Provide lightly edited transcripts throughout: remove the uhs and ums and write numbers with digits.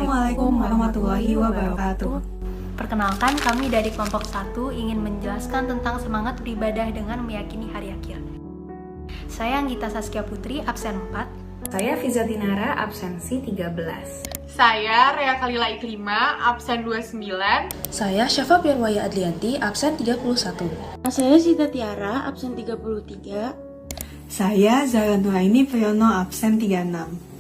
Assalamualaikum warahmatullahi wabarakatuh. Perkenalkan, kami dari kelompok 1 ingin menjelaskan tentang semangat beribadah dengan meyakini hari akhir. Saya Anggita Saskia Putri, absen 4. Saya Fiza Tinara, absensi 13. Saya Rea Kalila Iklima, absen 29. Saya Syafa Pirwaya Adlianti, absen 31. Saya Sita Tiara, absen 33. Saya Zahra Nuraini Priyono, absen 36.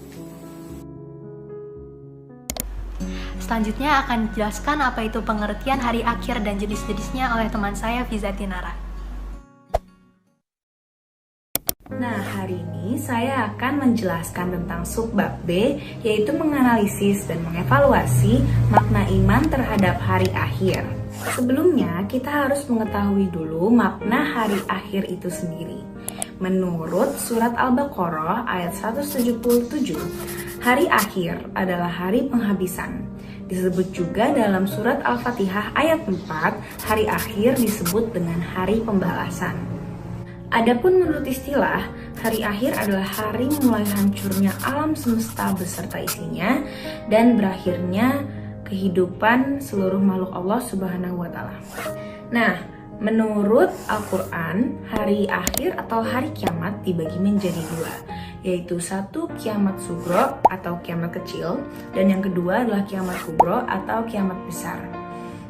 Selanjutnya akan dijelaskan apa itu pengertian hari akhir dan jenis-jenisnya oleh teman saya Fiza Tinara. Nah, hari ini saya akan menjelaskan tentang subbab B, yaitu menganalisis dan mengevaluasi makna iman terhadap hari akhir. Sebelumnya, kita harus mengetahui dulu makna hari akhir itu sendiri. Menurut surat Al-Baqarah ayat 177, hari akhir adalah hari penghabisan. Disebut juga dalam surat Al-Fatihah ayat 4, hari akhir disebut dengan hari pembalasan. Adapun menurut istilah, hari akhir adalah hari mulai hancurnya alam semesta beserta isinya dan berakhirnya kehidupan seluruh makhluk Allah Subhanahu wa Ta'ala. Nah, menurut Al-Quran, hari akhir atau hari kiamat dibagi menjadi dua, yaitu satu kiamat sugro atau kiamat kecil, dan yang kedua adalah kiamat kubro atau kiamat besar.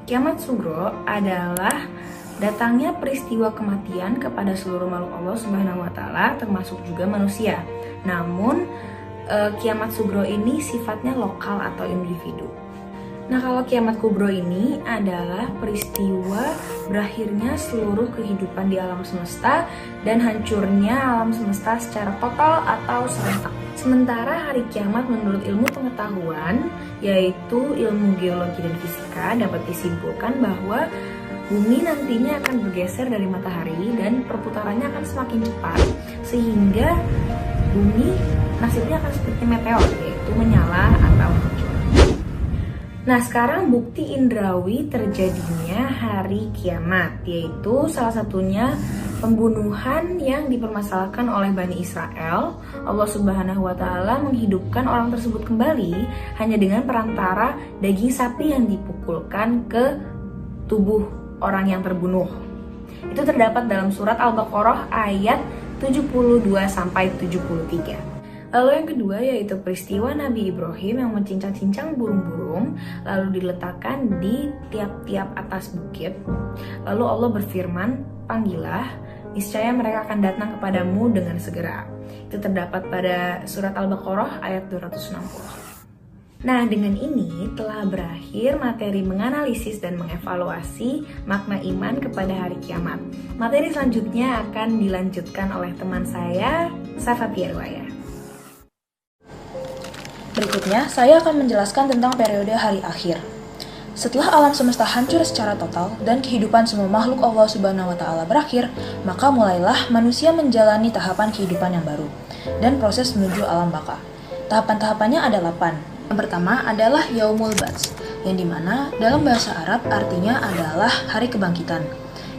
Kiamat sugro adalah datangnya peristiwa kematian kepada seluruh makhluk Allah Subhanahu wa Ta'ala, termasuk juga manusia. Namun, kiamat sugro ini sifatnya lokal atau individu. Nah, kalau kiamat kubro ini adalah peristiwa berakhirnya seluruh kehidupan di alam semesta dan hancurnya alam semesta secara total atau serentak. Sementara hari kiamat menurut ilmu pengetahuan, yaitu ilmu geologi dan fisika, dapat disimpulkan bahwa bumi nantinya akan bergeser dari matahari dan perputarannya akan semakin cepat, sehingga bumi nasibnya akan seperti meteor, yaitu menyala atau hancur. Nah, sekarang bukti indrawi terjadinya hari kiamat, yaitu salah satunya pembunuhan yang dipermasalahkan oleh Bani Israel. Allah Subhanahu wa Ta'ala menghidupkan orang tersebut kembali hanya dengan perantara daging sapi yang dipukulkan ke tubuh orang yang terbunuh. Itu terdapat dalam surat Al-Baqarah ayat 72-73. Lalu yang kedua yaitu peristiwa Nabi Ibrahim yang mencincang-cincang burung-burung lalu diletakkan di tiap-tiap atas bukit. Lalu Allah berfirman, "Panggillah, niscaya mereka akan datang kepadamu dengan segera." Itu terdapat pada surat Al-Baqarah ayat 260. Nah, dengan ini telah berakhir materi menganalisis dan mengevaluasi makna iman kepada hari kiamat. Materi selanjutnya akan dilanjutkan oleh teman saya, Syafa Pirwaya. Berikutnya, saya akan menjelaskan tentang periode hari akhir. Setelah alam semesta hancur secara total dan kehidupan semua makhluk Allah Subhanahu wa Ta'ala berakhir, maka mulailah manusia menjalani tahapan kehidupan yang baru dan proses menuju alam baka. Tahapan-tahapannya ada 8. Yang pertama adalah Yaumul Ba'ts, yang dimana dalam bahasa Arab artinya adalah hari kebangkitan,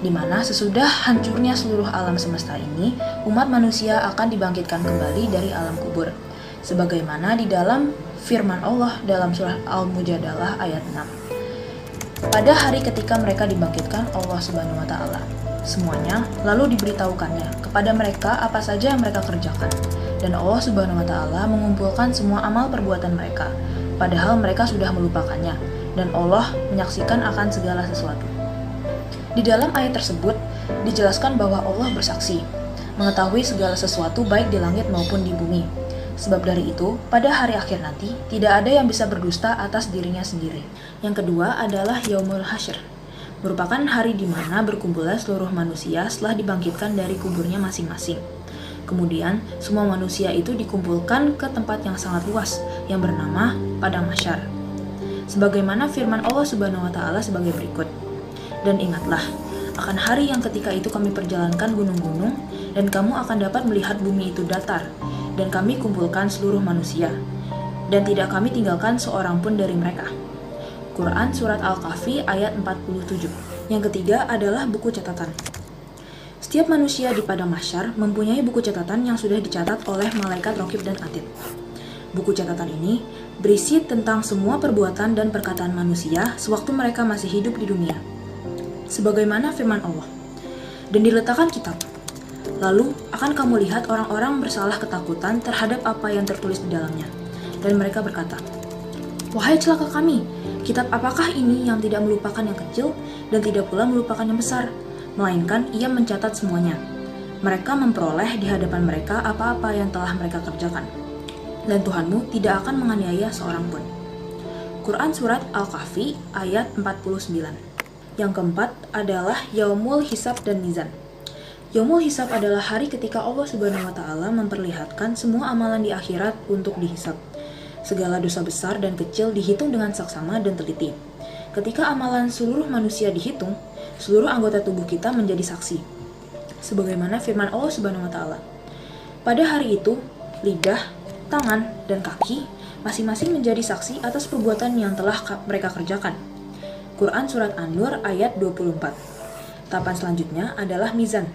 dimana sesudah hancurnya seluruh alam semesta ini, umat manusia akan dibangkitkan kembali dari alam kubur. Sebagaimana di dalam firman Allah dalam surah Al-Mujadalah ayat 6. Pada hari ketika mereka dibangkitkan Allah Subhanahu wa Ta'ala, semuanya lalu diberitahukannya kepada mereka apa saja yang mereka kerjakan, dan Allah Subhanahu wa Ta'ala mengumpulkan semua amal perbuatan mereka, padahal mereka sudah melupakannya, dan Allah menyaksikan akan segala sesuatu. Di dalam ayat tersebut dijelaskan bahwa Allah bersaksi, mengetahui segala sesuatu baik di langit maupun di bumi. Sebab dari itu, pada hari akhir nanti, tidak ada yang bisa berdusta atas dirinya sendiri. Yang kedua adalah Yaumul Hasyr, merupakan hari di mana berkumpulnya seluruh manusia setelah dibangkitkan dari kuburnya masing-masing. Kemudian, semua manusia itu dikumpulkan ke tempat yang sangat luas, yang bernama Padang Mahsyar. Sebagaimana firman Allah Subhanahu wa Ta'ala sebagai berikut. Dan ingatlah, akan hari yang ketika itu kami perjalankan gunung-gunung, dan kamu akan dapat melihat bumi itu datar, dan kami kumpulkan seluruh manusia, dan tidak kami tinggalkan seorang pun dari mereka. Quran Surat Al-Kahfi ayat 47. Yang ketiga adalah buku catatan. Setiap manusia di Padang Mahsyar mempunyai buku catatan yang sudah dicatat oleh malaikat Raqib dan Atid. Buku catatan ini berisi tentang semua perbuatan dan perkataan manusia sewaktu mereka masih hidup di dunia, sebagaimana firman Allah. Dan diletakkan kitab. Lalu akan kamu lihat orang-orang bersalah ketakutan terhadap apa yang tertulis di dalamnya. Dan mereka berkata, "Wahai celaka kami, kitab apakah ini yang tidak melupakan yang kecil dan tidak pula melupakan yang besar, melainkan ia mencatat semuanya. Mereka memperoleh di hadapan mereka apa-apa yang telah mereka kerjakan. Dan Tuhanmu tidak akan menganiaya seorang pun." Quran Surat Al-Kahfi ayat 49. Yang keempat adalah Yaumul Hisab dan Mizan. Yaumul Hisab adalah hari ketika Allah Subhanahu wa Ta'ala memperlihatkan semua amalan di akhirat untuk dihisab. Segala dosa besar dan kecil dihitung dengan saksama dan teliti. Ketika amalan seluruh manusia dihitung, seluruh anggota tubuh kita menjadi saksi. Sebagaimana firman Allah Subhanahu wa Ta'ala, "Pada hari itu, lidah, tangan, dan kaki masing-masing menjadi saksi atas perbuatan yang telah mereka kerjakan." Quran Surat An-Nur ayat 24. Tahapan selanjutnya adalah Mizan.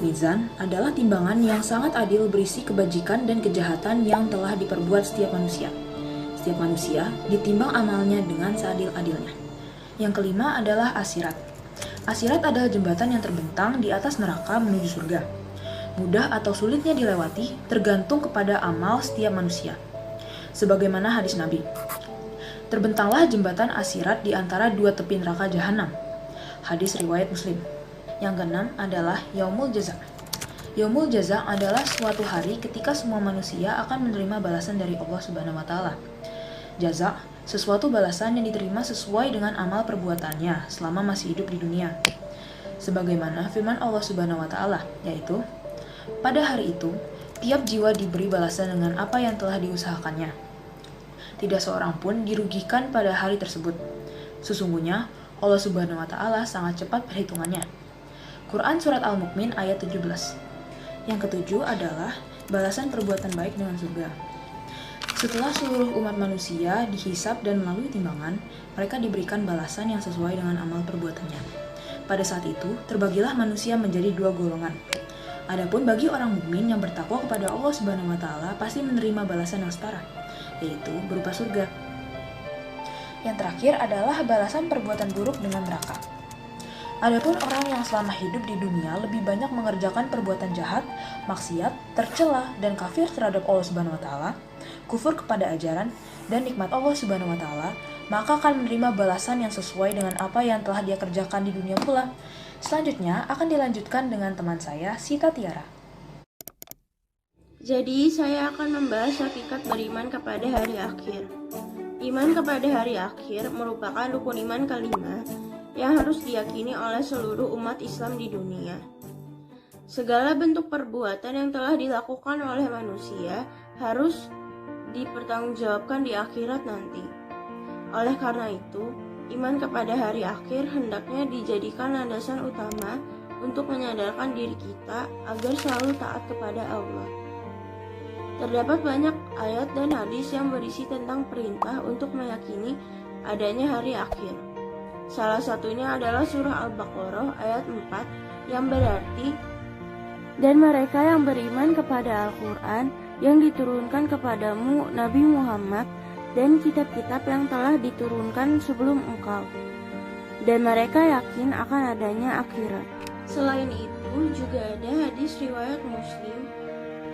Mizan adalah timbangan yang sangat adil berisi kebajikan dan kejahatan yang telah diperbuat setiap manusia. Setiap manusia ditimbang amalnya dengan seadil-adilnya. Yang kelima adalah Asirat. Asirat adalah jembatan yang terbentang di atas neraka menuju surga. Mudah atau sulitnya dilewati tergantung kepada amal setiap manusia. Sebagaimana hadis Nabi, "Terbentanglah jembatan Asirat di antara dua tepi neraka jahanam." Hadis riwayat Muslim. Yang keenam adalah Yaumul Jaza. Yaumul Jaza adalah suatu hari ketika semua manusia akan menerima balasan dari Allah Subhanahu wa Ta'ala. Jaza, sesuatu balasan yang diterima sesuai dengan amal perbuatannya selama masih hidup di dunia. Sebagaimana firman Allah Subhanahu wa Ta'ala, yaitu, "Pada hari itu, tiap jiwa diberi balasan dengan apa yang telah diusahakannya. Tidak seorang pun dirugikan pada hari tersebut. Sesungguhnya Allah Subhanahu wa Ta'ala sangat cepat perhitungannya." Quran Surat Al-Mu'min ayat 17. Yang ketujuh adalah balasan perbuatan baik dengan surga. Setelah seluruh umat manusia dihisab dan melalui timbangan, mereka diberikan balasan yang sesuai dengan amal perbuatannya. Pada saat itu, terbagilah manusia menjadi dua golongan. Adapun bagi orang mukmin yang bertakwa kepada Allah Subhanahu wa Ta'ala pasti menerima balasan yang setara, yaitu berupa surga. Yang terakhir adalah balasan perbuatan buruk dengan neraka. Adapun orang yang selama hidup di dunia lebih banyak mengerjakan perbuatan jahat, maksiat, tercela, dan kafir terhadap Allah Subhanahu wa Ta'ala, kufur kepada ajaran dan nikmat Allah Subhanahu wa Ta'ala, maka akan menerima balasan yang sesuai dengan apa yang telah dia kerjakan di dunia pula. Selanjutnya akan dilanjutkan dengan teman saya, Sita Tiara. Jadi saya akan membahas hakikat beriman kepada hari akhir. Iman kepada hari akhir merupakan rukun iman kelima yang harus diyakini oleh seluruh umat Islam di dunia. Segala bentuk perbuatan yang telah dilakukan oleh manusia harus dipertanggungjawabkan di akhirat nanti. Oleh karena itu, iman kepada hari akhir hendaknya dijadikan landasan utama untuk menyadarkan diri kita agar selalu taat kepada Allah. Terdapat banyak ayat dan hadis yang berisi tentang perintah untuk meyakini adanya hari akhir. Salah satunya adalah surah Al-Baqarah ayat 4 yang berarti, "Dan mereka yang beriman kepada Al-Quran yang diturunkan kepadamu Nabi Muhammad dan kitab-kitab yang telah diturunkan sebelum engkau. Dan mereka yakin akan adanya akhirat." Selain itu juga ada hadis riwayat Muslim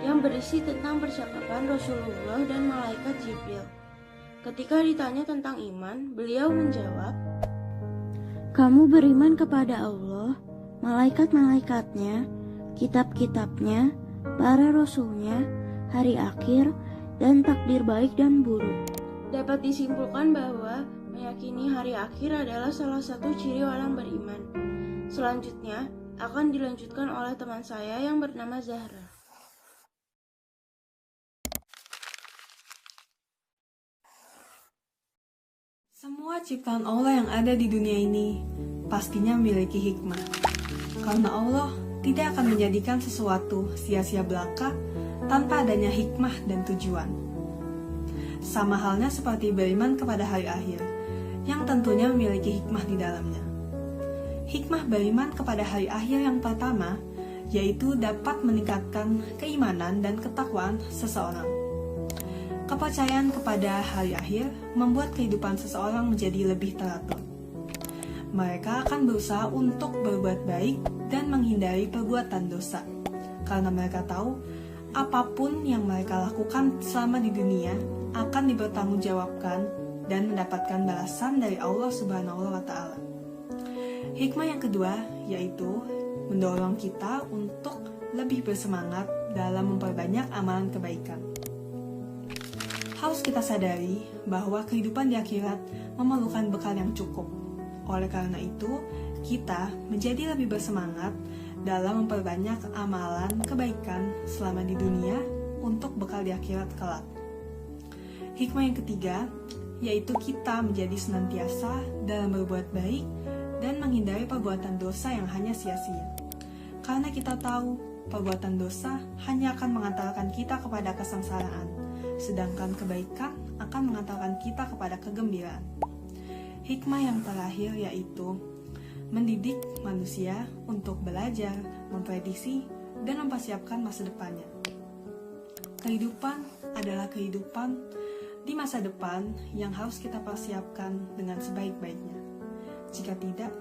yang berisi tentang percakapan Rasulullah dan malaikat Jibril. Ketika ditanya tentang iman, beliau menjawab, "Kamu beriman kepada Allah, malaikat-malaikatnya, kitab-kitabnya, para rasulnya, hari akhir, dan takdir baik dan buruk." Dapat disimpulkan bahwa meyakini hari akhir adalah salah satu ciri orang beriman. Selanjutnya akan dilanjutkan oleh teman saya yang bernama Zahra. Semua ciptaan Allah yang ada di dunia ini pastinya memiliki hikmah. Karena Allah tidak akan menjadikan sesuatu sia-sia belaka tanpa adanya hikmah dan tujuan. Sama halnya seperti beriman kepada hari akhir, yang tentunya memiliki hikmah di dalamnya. Hikmah beriman kepada hari akhir yang pertama, yaitu dapat meningkatkan keimanan dan ketakwaan seseorang. Kepercayaan kepada hari akhir membuat kehidupan seseorang menjadi lebih teratur. Mereka akan berusaha untuk berbuat baik dan menghindari perbuatan dosa, karena mereka tahu apapun yang mereka lakukan selama di dunia akan dipertanggungjawabkan dan mendapatkan balasan dari Allah Subhanahu wa Ta'ala. Hikmah yang kedua yaitu mendorong kita untuk lebih bersemangat dalam memperbanyak amalan kebaikan. Harus kita sadari bahwa kehidupan di akhirat memerlukan bekal yang cukup. Oleh karena itu, kita menjadi lebih bersemangat dalam memperbanyak amalan kebaikan selama di dunia untuk bekal di akhirat kelak. Hikmah yang ketiga yaitu kita menjadi senantiasa dalam berbuat baik dan menghindari perbuatan dosa yang hanya sia-sia. Karena kita tahu perbuatan dosa hanya akan mengantarkan kita kepada kesengsaraan, sedangkan kebaikan akan mengantarkan kita kepada kegembiraan. Hikmah yang terakhir yaitu mendidik manusia untuk belajar, memprediksi, dan mempersiapkan masa depannya. Kehidupan adalah kehidupan di masa depan yang harus kita persiapkan dengan sebaik-baiknya. Jika tidak,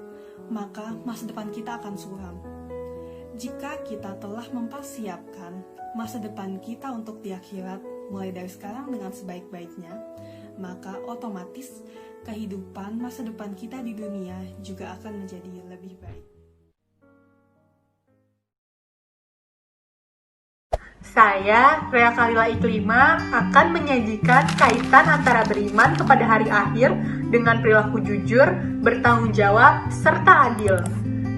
maka masa depan kita akan suram. Jika kita telah mempersiapkan masa depan kita untuk di akhirat mulai dari sekarang dengan sebaik-baiknya, maka otomatis kehidupan masa depan kita di dunia juga akan menjadi lebih baik. Saya, Rea Kalila Iklima, akan menyajikan kaitan antara beriman kepada hari akhir dengan perilaku jujur, bertanggung jawab, serta adil.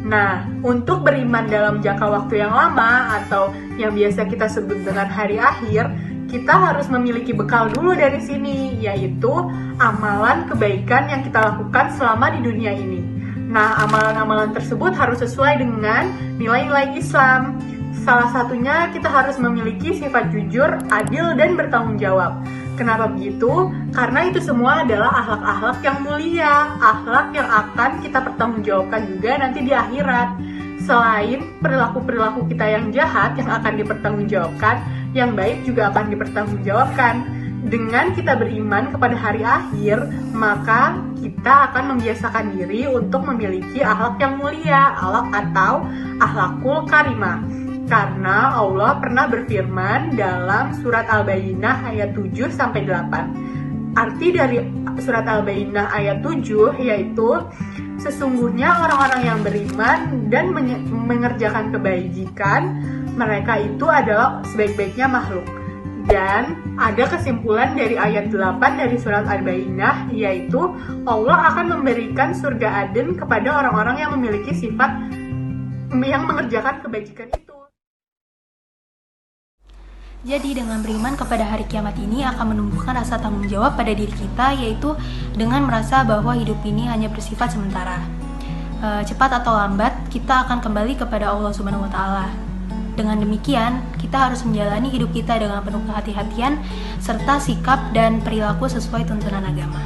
Nah, untuk beriman dalam jangka waktu yang lama atau yang biasa kita sebut dengan hari akhir, kita harus memiliki bekal dulu dari sini, yaitu amalan kebaikan yang kita lakukan selama di dunia ini. Nah, amalan-amalan tersebut harus sesuai dengan nilai-nilai Islam. Salah satunya kita harus memiliki sifat jujur, adil, dan bertanggung jawab. Kenapa begitu? Karena itu semua adalah akhlak-akhlak yang mulia, akhlak yang akan kita pertanggungjawabkan juga nanti di akhirat. Selain perilaku-perilaku kita yang jahat yang akan dipertanggungjawabkan, yang baik juga akan dipertanggungjawabkan. Dengan kita beriman kepada hari akhir, maka kita akan membiasakan diri untuk memiliki akhlak yang mulia, akhlak atau akhlakul karimah. Karena Allah pernah berfirman dalam surat Al-Bayyinah ayat 7-8. Arti dari surat Al-Bayyinah ayat 7 yaitu sesungguhnya orang-orang yang beriman dan mengerjakan kebajikan, mereka itu adalah sebaik-baiknya makhluk. Dan ada kesimpulan dari ayat 8 dari surat Al-Bayyinah yaitu Allah akan memberikan surga Aden kepada orang-orang yang memiliki sifat yang mengerjakan kebajikan itu. Jadi dengan beriman kepada hari kiamat ini akan menumbuhkan rasa tanggung jawab pada diri kita, yaitu dengan merasa bahwa hidup ini hanya bersifat sementara. Cepat atau lambat kita akan kembali kepada Allah Subhanahu wa Ta'ala. Dengan demikian, kita harus menjalani hidup kita dengan penuh kehati-hatian serta sikap dan perilaku sesuai tuntunan agama.